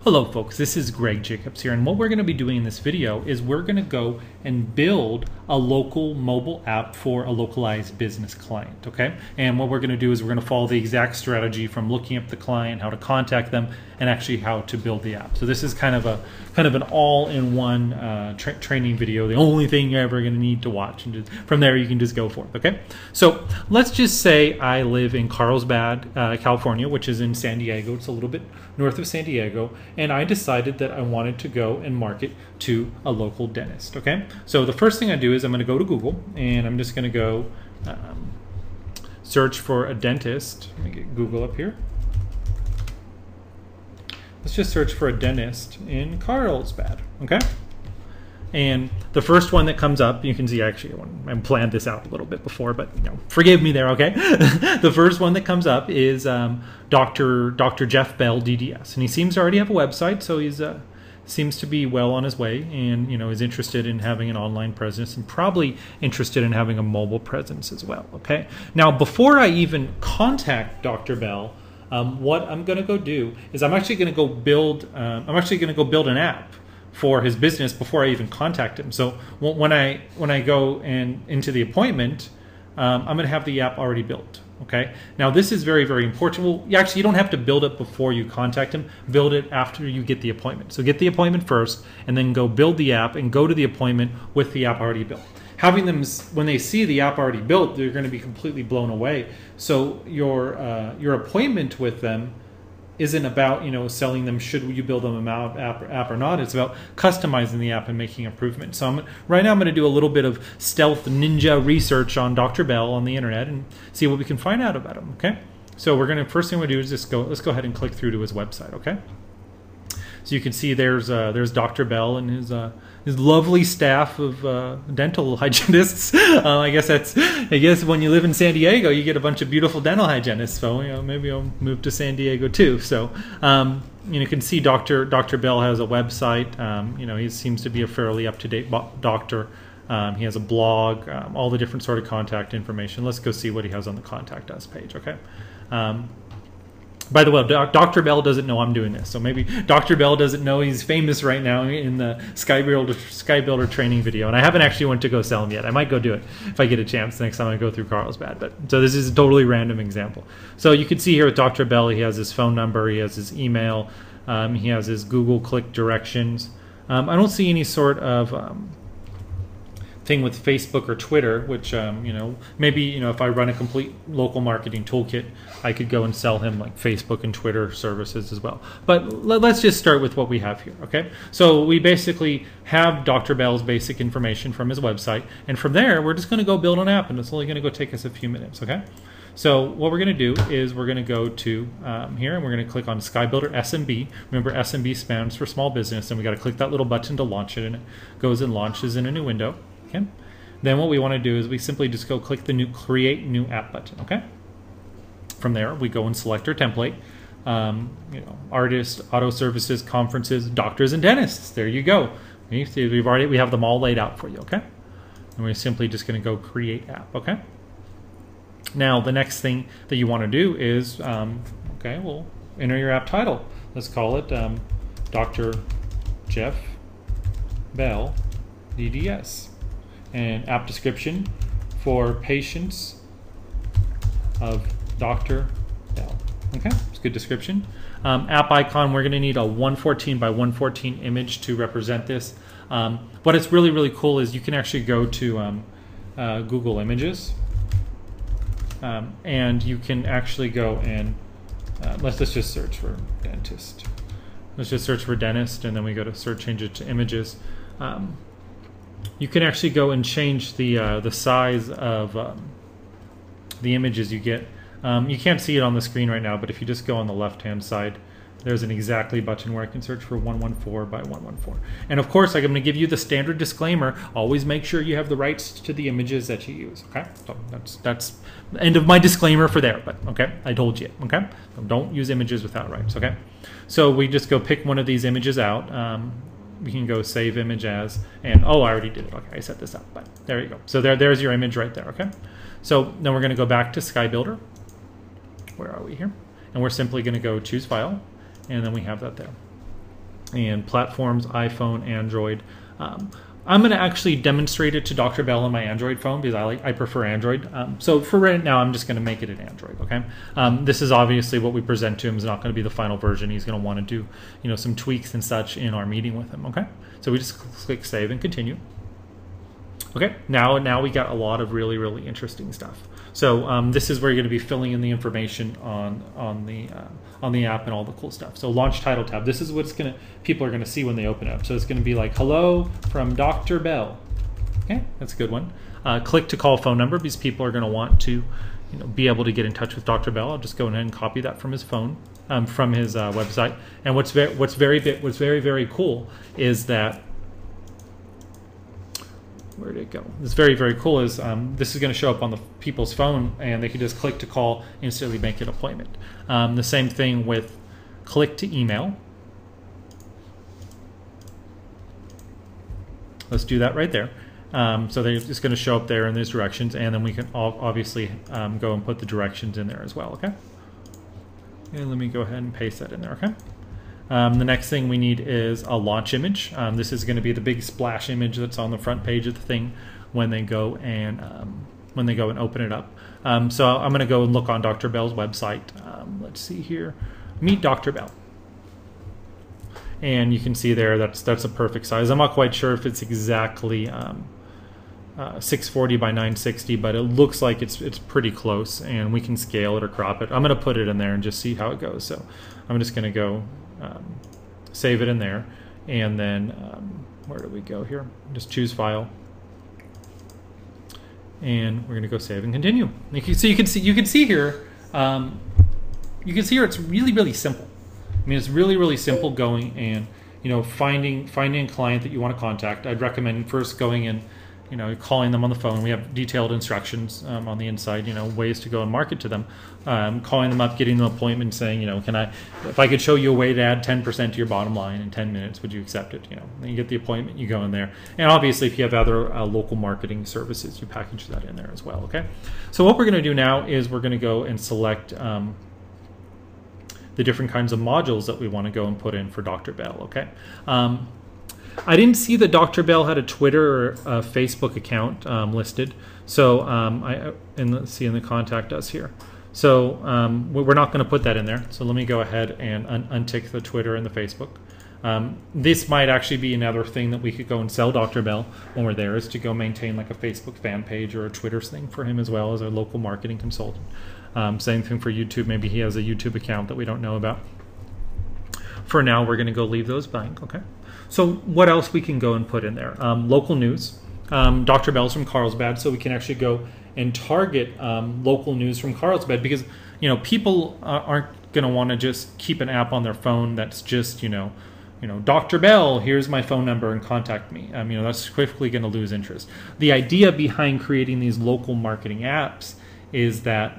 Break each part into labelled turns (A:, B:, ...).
A: Hello folks, this is Greg Jacobs here, and what we're going to be doing in this video is we're going to go and build a local mobile app for a localized business client, okay? And what we're going to do is we're going to follow the exact strategy from looking up the client, how to contact them, and actually how to build the app. So this is kind of an all-in-one training video, the only thing you're ever going to need to watch, and just, from there you can just go forth, okay? So let's just say I live in Carlsbad, California, which is in San Diego. It's a little bit north of San Diego, and I decided that I wanted to go and market to a local dentist, okay? So the first thing I do is I'm going to go to Google, and I'm just going to go search for a dentist. Let me get Google up here. Let's just search for a dentist in Carlsbad, okay? And the first one that comes up, you can see actually I planned this out a little bit before, but you know, forgive me there, okay? The first one that comes up is Dr. Jeff Bell, DDS, and he seems to already have a website, so he's seems to be well on his way, and you know, is interested in having an online presence and probably interested in having a mobile presence as well, okay? Now, before I even contact Dr. Bell, what I'm going to go do is I'm actually going to go build an app for his business before I even contact him. So when I go into the appointment, I'm going to have the app already built. Okay. Now this is very, very important. Well, you don't have to build it before you contact him. Build it after you get the appointment. So get the appointment first, and then go build the app and go to the appointment with the app already built. Having them, when they see the app already built, they're going to be completely blown away. So your appointment with them isn't about, you know, selling them should you build them an app or not. It's about customizing the app and making improvements. So right now I'm going to do a little bit of stealth ninja research on Dr. Bell on the internet and see what we can find out about him. Okay, so first thing we'll do is let's go ahead and click through to his website. Okay, so you can see there's Dr. Bell and his lovely staff of dental hygienists. I guess when you live in San Diego, you get a bunch of beautiful dental hygienists. So you know, maybe I'll move to San Diego too. So you can see Dr. Bell has a website. You know, he seems to be a fairly up-to-date doctor. He has a blog, all the different sort of contact information. Let's go see what he has on the Contact Us page. Okay. By the way, Dr. Bell doesn't know I'm doing this, so maybe Dr. Bell doesn't know he's famous right now in the SkyBuilder training video, and I haven't actually went to go sell him yet. I might go do it if I get a chance next time I go through Carlsbad. But so this is a totally random example. So you can see here with Dr. Bell, he has his phone number, he has his email, he has his Google click directions. I don't see any sort of thing with Facebook or Twitter, which you know, maybe, you know, if I run a complete local marketing toolkit, I could go and sell him like Facebook and Twitter services as well. But let's just start with what we have here. Okay, so we basically have Dr. Bell's basic information from his website, and from there we're just going to go build an app, and it's only going to go take us a few minutes. Okay, so what we're going to do is we're going to go to here, and we're going to click on SkyBuilder SMB. Remember, SMB stands for small business, and we got to click that little button to launch it, and it goes and launches in a new window. Okay. Then what we want to do is we simply just go click the new Create New App button. Okay. From there, we go and select our template. You know, artists, auto services, conferences, doctors, and dentists. There you go. We have them all laid out for you. Okay. And we're simply just going to go Create App. Okay. Now the next thing that you want to do is okay, we'll enter your app title. Let's call it Dr. Jeff Bell DDS. And app description for patients of Dr. Bell. Okay, it's a good description. App icon, we're going to need a 114 by 114 image to represent this. What is really, really cool is you can actually go to Google Images, and you can actually go and let's just search for dentist. Let's just search for dentist, and then we go to search, change it to images. You can actually go and change the size of the images you get. You can't see it on the screen right now, but if you just go on the left-hand side, there's an exactly button where I can search for 114 by 114. And of course, I'm going to give you the standard disclaimer. Always make sure you have the rights to the images that you use. Okay, so that's the end of my disclaimer for there. But okay, I told you. Okay, so don't use images without rights. Okay, so we just go pick one of these images out. We can go save image as, and oh, I already did it. Okay, I set this up, but there you go. So there's your image right there. Okay, so then we're going to go back to SkyBuilder. Where are we here? And we're simply going to go choose file, and then we have that there. and platforms, iPhone, Android. I'm going to actually demonstrate it to Dr. Bell on my Android phone because I prefer Android. So for right now, I'm just going to make it an Android. Okay. This is obviously what we present to him is not going to be the final version. He's going to want to do some tweaks and such in our meeting with him. Okay. So we just click save and continue. Okay. Now we got a lot of really interesting stuff. So this is where you're going to be filling in the information on the app and all the cool stuff. So launch title tab. This is what people are going to see when they open it up. So it's going to be like hello from Dr. Bell. Okay, that's a good one. Click to call phone number because people are going to want to be able to get in touch with Dr. Bell. I'll just go ahead and copy that from his phone, from his website. And what's very cool is that. Where did it go? It's very cool is this is going to show up on the people's phone and they can just click to call, instantly make an appointment. The same thing with click to email. Let's do that right there. So they're just going to show up there in these directions, and then we can obviously go and put the directions in there as well, okay? And let me go ahead and paste that in there, okay? The next thing we need is a launch image. This is going to be the big splash image that's on the front page of the thing when they go and open it up. So I'm going to go and look on Dr. Bell's website. Let's see here, meet Dr. Bell, and you can see there that's a perfect size. I'm not quite sure if it's exactly 640 by 960, but it looks like it's pretty close, and we can scale it or crop it. I'm going to put it in there and just see how it goes. So I'm just going to go save it in there, and then where do we go here? Just choose file, and we're going to go save and continue. You can see here it's really simple. I mean, it's really simple going and finding a client that you want to contact. I'd recommend first going and calling them on the phone. We have detailed instructions on the inside, ways to go and market to them. Calling them up, getting an appointment, saying, if I could show you a way to add 10% to your bottom line in 10 minutes, would you accept it? Then you get the appointment, you go in there. And obviously, if you have other local marketing services, you package that in there as well, okay? So what we're going to do now is we're going to go and select the different kinds of modules that we want to go and put in for Dr. Bell, okay? I didn't see that Dr. Bell had a Twitter or a Facebook account listed. So let's see in the contact us here. So we're not going to put that in there. So let me go ahead and untick the Twitter and the Facebook. This might actually be another thing that we could go and sell Dr. Bell when we're there, is to go maintain like a Facebook fan page or a Twitter thing for him as well as a local marketing consultant. Same thing for YouTube. Maybe he has a YouTube account that we don't know about. For now, we're going to go leave those blank, okay? So what else we can go and put in there? Local news. Dr. Bell's from Carlsbad, so we can actually go and target local news from Carlsbad, because people aren't going to want to just keep an app on their phone that's just Dr. Bell, here's my phone number and contact me. That's quickly going to lose interest. The idea behind creating these local marketing apps is that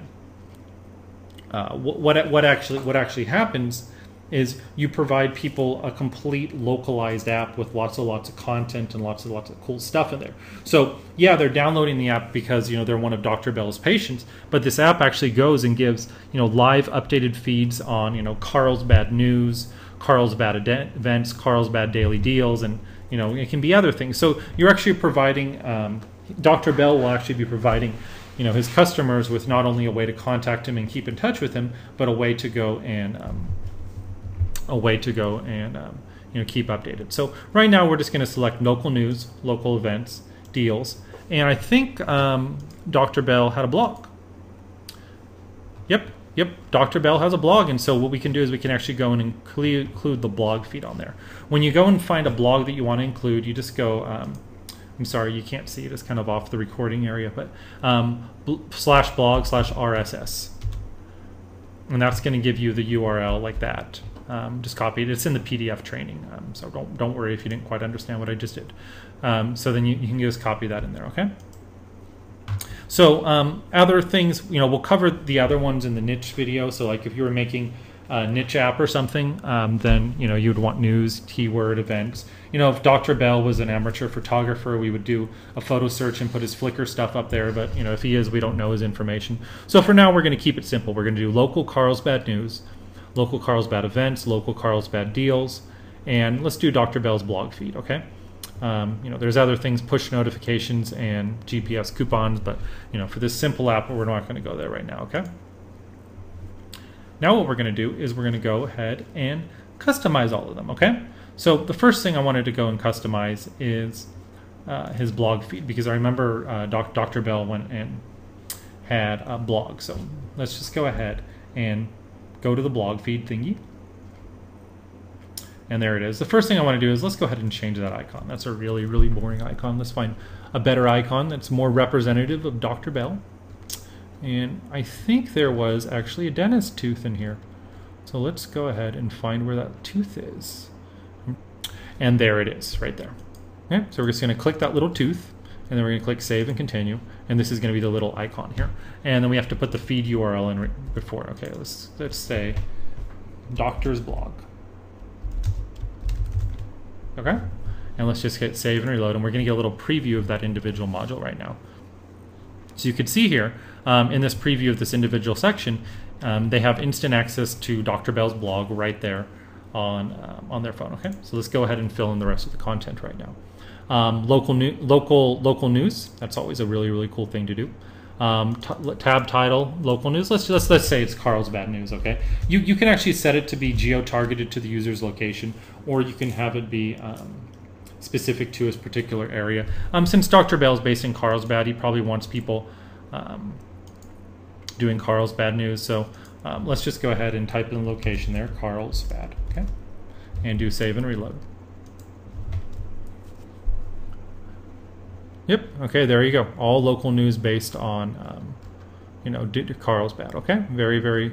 A: what actually happens is you provide people a complete localized app with lots of content and lots of cool stuff in there. So yeah, they're downloading the app because they're one of Dr. Bell's patients, but this app actually goes and gives live updated feeds on Carlsbad news, Carlsbad events, Carlsbad daily deals, and it can be other things. So you're actually providing Dr. Bell will actually be providing his customers with not only a way to contact him and keep in touch with him, but a way to go and keep updated. So right now we're just going to select local news, local events, deals, and I think Dr. Bell had a blog. Yep, Dr. Bell has a blog, and so what we can do is we can actually go and include the blog feed on there. When you go and find a blog that you want to include, you just go, I'm sorry, you can't see it, it's kind of off the recording area, but /blog/RSS. And that's going to give you the URL like that. Just copy it. It's in the PDF training, so don't worry if you didn't quite understand what I just did. So then you can just copy that in there, okay? So other things, we'll cover the other ones in the niche video. So like if you were making a niche app or something, then you would want news, keyword, events. If Dr. Bell was an amateur photographer, we would do a photo search and put his Flickr stuff up there. But if he is, we don't know his information. So for now, we're going to keep it simple. We're going to do local Carlsbad news, local Carlsbad events, local Carlsbad deals, and let's do Dr. Bell's blog feed, okay? There's other things, push notifications and GPS coupons, but for this simple app, we're not going to go there right now, okay? Now what we're going to do is we're going to go ahead and customize all of them, okay? So the first thing I wanted to go and customize is his blog feed, because I remember Dr. Bell went and had a blog. So let's just go ahead and go to the blog feed thingy. And there it is. The first thing I want to do is let's go ahead and change that icon. That's a really, really boring icon. Let's find a better icon that's more representative of Dr. Bell. And I think there was actually a dentist tooth in here. So let's go ahead and find where that tooth is. And there it is, right there. Okay, so we're just going to click that little tooth, and then we're going to click Save and Continue. And this is going to be the little icon here. And then we have to put the feed URL in before. Okay, let's say Doctor's Blog. Okay, and let's just hit Save and Reload, and we're going to get a little preview of that individual module right now. So you can see here in this preview of this individual section, they have instant access to Dr. Bell's blog right there on their phone. Okay, so let's go ahead and fill in the rest of the content right now. Local news. That's always a really, really cool thing to do. Tab title, local news. Let's say it's Carlsbad news. Okay, you can actually set it to be geo-targeted to the user's location, or you can have it be specific to his particular area. Since Dr. Bell is based in Carlsbad, he probably wants people doing Carlsbad news. So let's just go ahead and type in the location there, Carlsbad. Okay, and do Save and Reload. Yep. Okay. There you go. All local news based on, Carlsbad. Okay. Very, very,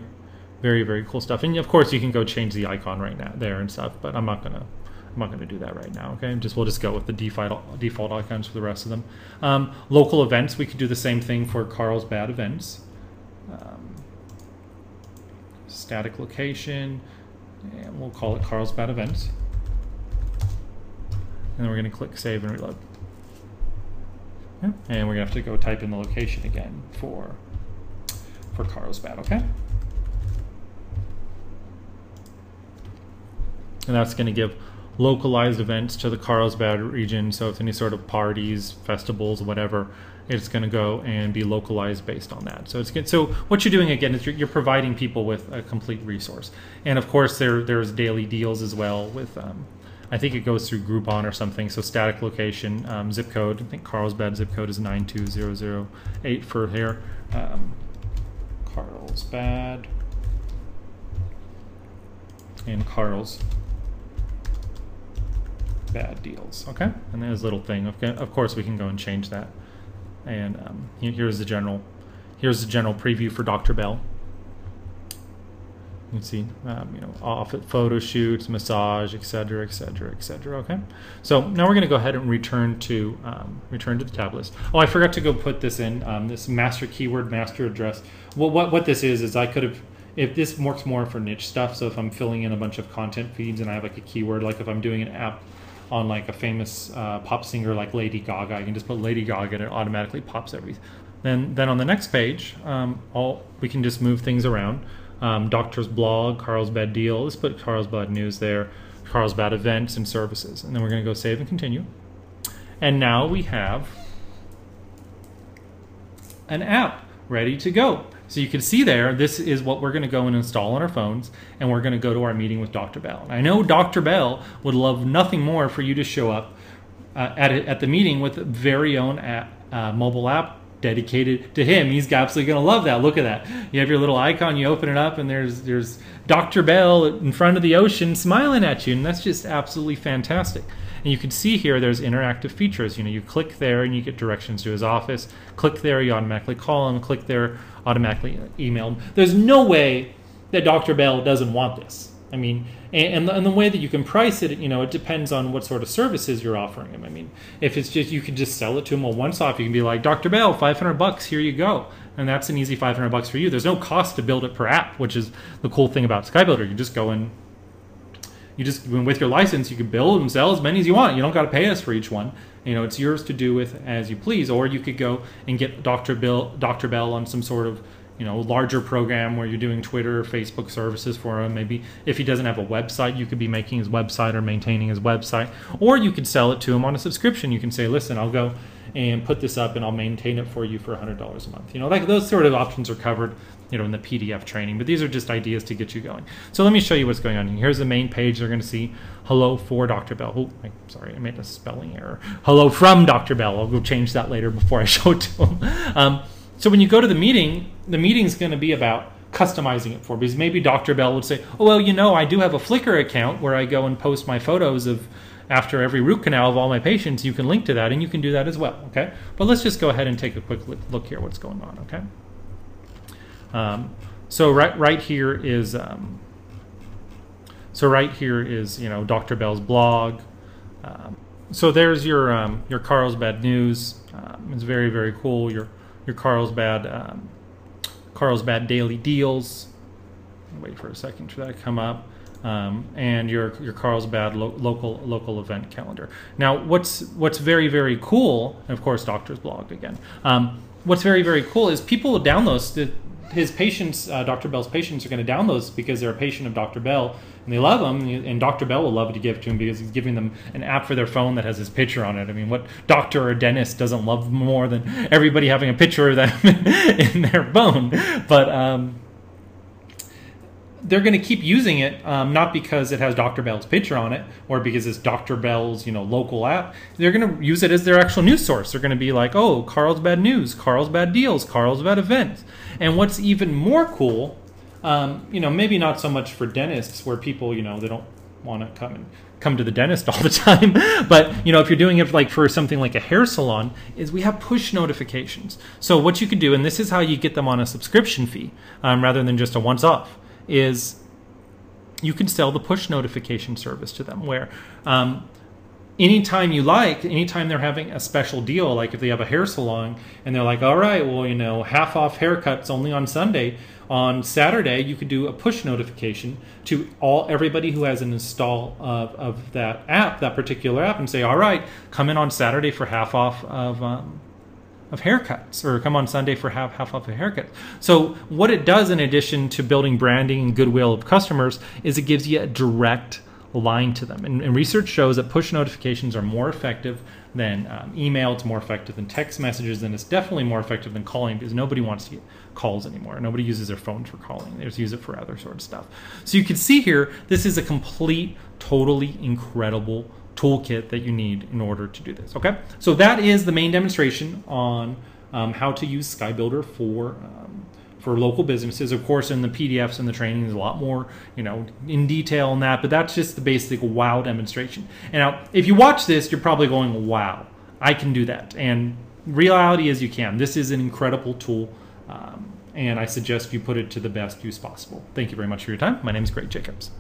A: very, very cool stuff. And of course, you can go change the icon right now there and stuff. But I'm not gonna do that right now. Okay. We'll just go with the default icons for the rest of them. Local events. We could do the same thing for Carlsbad events. Static location, and we'll call it Carlsbad events. And then we're going to click Save and Reload. And we're going to have to go type in the location again for Carlsbad, okay? And that's going to give localized events to the Carlsbad region. So if any sort of parties, festivals, whatever, it's going to go and be localized based on that. So it's good. So what you're doing again is you're providing people with a complete resource. And of course there's daily deals as well with I think it goes through Groupon or something. So static location, zip code. I think Carlsbad zip code is 92008 for here. Carlsbad and Carlsbad deals. Okay, and there's a little thing. Okay, of course we can go and change that. And here's the general preview for Dr. Bell. You can see, off at photo shoots, massage, etc., etc., etc. Okay, so now we're going to go ahead and return to the tab list. Oh, I forgot to go put this in this master keyword, master address. Well, what this is I could have, if this works more for niche stuff. So if I'm filling in a bunch of content feeds and I have like a keyword, like if I'm doing an app on like a famous pop singer like Lady Gaga, I can just put Lady Gaga and it automatically pops everything. Then on the next page, we can just move things around. Doctor's blog, Carlsbad deal. Let's put Carlsbad news there, Carlsbad events and services. And then we're going to go Save and Continue. And now we have an app ready to go. So you can see there, this is what we're going to go and install on our phones, and we're going to go to our meeting with Dr. Bell. And I know Dr. Bell would love nothing more for you to show up at the meeting with a very own mobile app dedicated to him. He's absolutely going to love that. Look at that. You have your little icon, you open it up, and there's Dr. Bell in front of the ocean smiling at you, and that's just absolutely fantastic. And you can see here there's interactive features. You click there and you get directions to his office. Click there, you automatically call him. Click there, automatically email him. There's no way that Dr. Bell doesn't want this. I mean, and the way that you can price it, it depends on what sort of services you're offering him. I mean, if it's just, you can just sell it to him once off. You can be like, Dr. Bell, $500, here you go. And that's an easy $500 for you. There's no cost to build it per app, which is the cool thing about SkyBuilder. You just go in, with your license, you can build and sell as many as you want. You don't got to pay us for each one. It's yours to do with as you please. Or you could go and get Dr. Bell on some sort of, larger program where you're doing Twitter or Facebook services for him. Maybe if he doesn't have a website, you could be making his website or maintaining his website, or you could sell it to him on a subscription. You can say, listen, I'll go and put this up and I'll maintain it for you for $100 a month. Like those sort of options are covered in the PDF training, but these are just ideas to get you going. So let me show you what's going on here. Here's the main page. They're going to see hello for Dr. Bell. Oh, sorry, I made a spelling error. Hello from Dr. Bell. I'll go change that later before I show it to him. So when you go to the meeting's going to be about customizing it for, because maybe Dr. Bell would say, oh, well, I do have a Flickr account where I go and post my photos of after every root canal of all my patients. You can link to that, and you can do that as well, okay? But let's just go ahead and take a quick look here what's going on, okay? So right here is Dr. Bell's blog. So there's your Carlsbad news. It's very, very cool. Your Carlsbad daily deals. Wait for a second for that to come up. And your Carlsbad local event calendar. Now, what's very, very cool, and of course, doctor's blog again. What's very, very cool is people will download his patients. Dr. Bell's patients are going to download this because they're a patient of Dr. Bell and they love him, and Dr. Bell will love to give it to him because he's giving them an app for their phone that has his picture on it. I mean, what doctor or dentist doesn't love more than everybody having a picture of them in their phone? But they're going to keep using it, not because it has Dr. Bell's picture on it or because it's Dr. Bell's local app. They're going to use it as their actual news source. They're going to be like, oh, Carlsbad news, Carlsbad deals, Carlsbad events. And what's even more cool, maybe not so much for dentists where people, they don't want to come to the dentist all the time, but if you're doing it like for something like a hair salon, is we have push notifications. So what you could do, and this is how you get them on a subscription fee rather than just a once-off, is you can sell the push notification service to them where anytime they're having a special deal, like if they have a hair salon and they're like, all right, well, half off haircuts only on Sunday. On Saturday, you could do a push notification to everybody who has an install of that app, that particular app, and say, all right, come in on Saturday for half off of haircuts, or come on Sunday for half off of haircuts. So what it does, in addition to building branding and goodwill of customers, is it gives you a direct line to them. And research shows that push notifications are more effective than email. It's more effective than text messages, and it's definitely more effective than calling, because nobody wants to get calls anymore. Nobody uses their phone for calling. They just use it for other sort of stuff. So you can see here, this is a complete, totally incredible toolkit that you need in order to do this. Okay, so that is the main demonstration on how to use SkyBuilder for local businesses. Of course, in the PDFs and the training, there's a lot more, in detail on that, but that's just the basic wow demonstration. And now, if you watch this, you're probably going, wow, I can do that. And reality is you can. This is an incredible tool, and I suggest you put it to the best use possible. Thank you very much for your time. My name is Greg Jacobs.